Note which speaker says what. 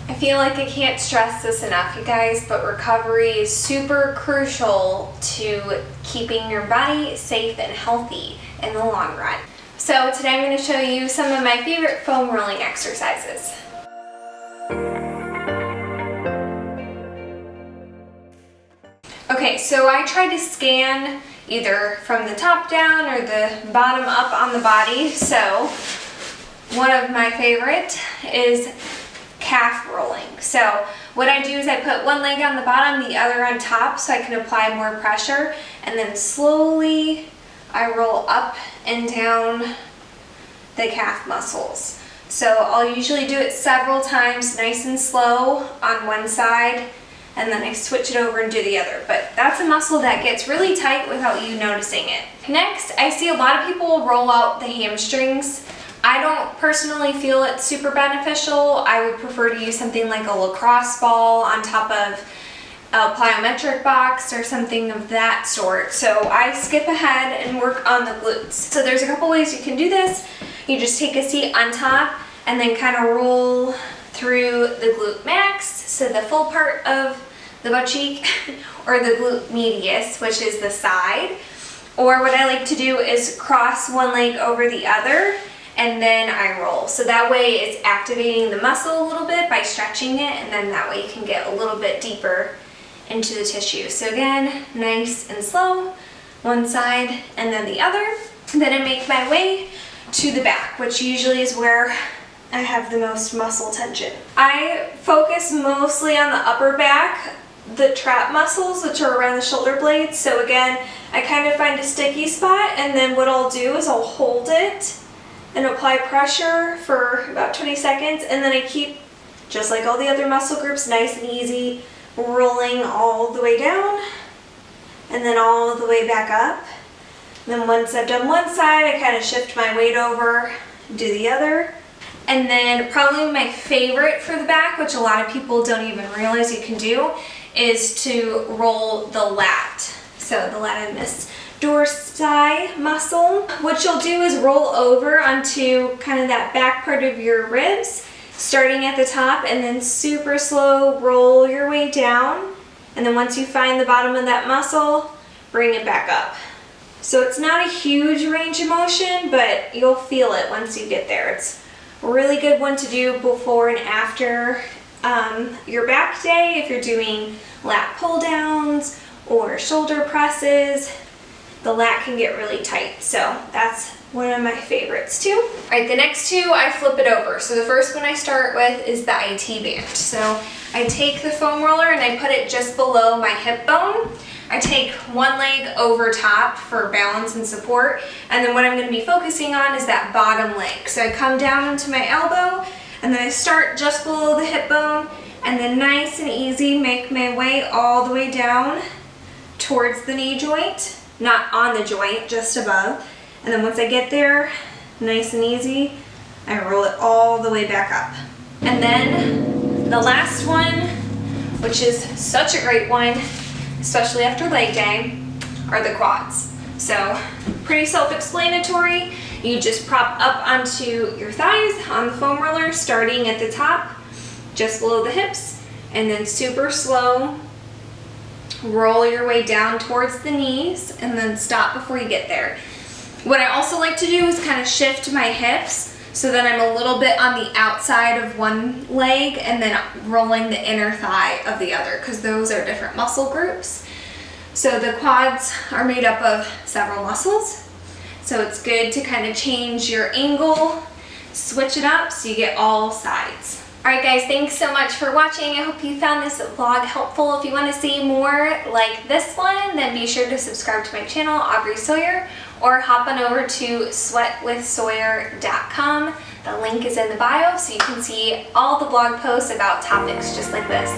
Speaker 1: I feel like I can't stress this enough, you guys, but recovery is super crucial to keeping your body safe and healthy in the long run. So today I'm going to show you some of my favorite foam rolling exercises. Okay, so I try to scan either from the top down or the bottom up on the body. So one of my favorite is calf rolling. So what I do is I put one leg on the bottom, the other on top, so I can apply more pressure, and then slowly I roll up and down the calf muscles. So I'll usually do it several times, nice and slow on one side, and then I switch it over and do the other. But that's a muscle that gets really tight without you noticing it. Next, I see a lot of people roll out the hamstrings. I don't personally feel it's super beneficial. I would prefer to use something like a lacrosse ball on top of a plyometric box or something of that sort. So I skip ahead and work on the glutes. So there's a couple ways you can do this. You just take a seat on top and then kind of roll through the glute max, so the full part of the butt cheek, or the glute medius, which is the side. Or what I like to do is cross one leg over the other, and then I roll. So that way it's activating the muscle a little bit by stretching it, and then that way you can get a little bit deeper into the tissue. So again, nice and slow, one side and then the other. And then I make my way to the back, which usually is where I have the most muscle tension. I focus mostly on the upper back, the trap muscles, which are around the shoulder blades. So again, I kind of find a sticky spot, and then what I'll do is I'll hold it and apply pressure for about 20 seconds, and then I keep, just like all the other muscle groups, nice and easy, rolling all the way down and then all the way back up. And then once I've done one side, I kind of shift my weight over, do the other. And then probably my favorite for the back, which a lot of people don't even realize you can do, is to roll the lat. So the latissimus dorsi muscle. What you'll do is roll over onto kind of that back part of your ribs, starting at the top, and then super slow roll your way down. And then once you find the bottom of that muscle, bring it back up. So it's not a huge range of motion, but you'll feel it once you get there. It's a really good one to do before and after your back day if you're doing lat pull downs or shoulder presses. The lat can get really tight, so that's one of my favorites too. All right, the next two I flip it over. So the first one I start with is the IT band. So I take the foam roller and I put it just below my hip bone. I take one leg over top for balance and support, and then what I'm going to be focusing on is that bottom leg. So I come down into my elbow, and then I start just below the hip bone, and then nice and easy make my way all the way down towards the knee joint. Not on the joint, just above. And then once I get there, nice and easy, I roll it all the way back up. And then the last one, which is such a great one, especially after leg day, are the quads. So pretty self-explanatory. You just prop up onto your thighs on the foam roller, starting at the top, just below the hips, and then super slow roll your way down towards the knees, and then stop before you get there. What I also like to do is kind of shift my hips so that I'm a little bit on the outside of one leg and then rolling the inner thigh of the other, because those are different muscle groups. So the quads are made up of several muscles, so it's good to kind of change your angle, switch it up so you get all sides. Alright guys, thanks so much for watching. I hope you found this vlog helpful. If you want to see more like this one, then be sure to subscribe to my channel, Aubrey Sawyer, or hop on over to sweatwithsawyer.com. The link is in the bio so you can see all the blog posts about topics just like this.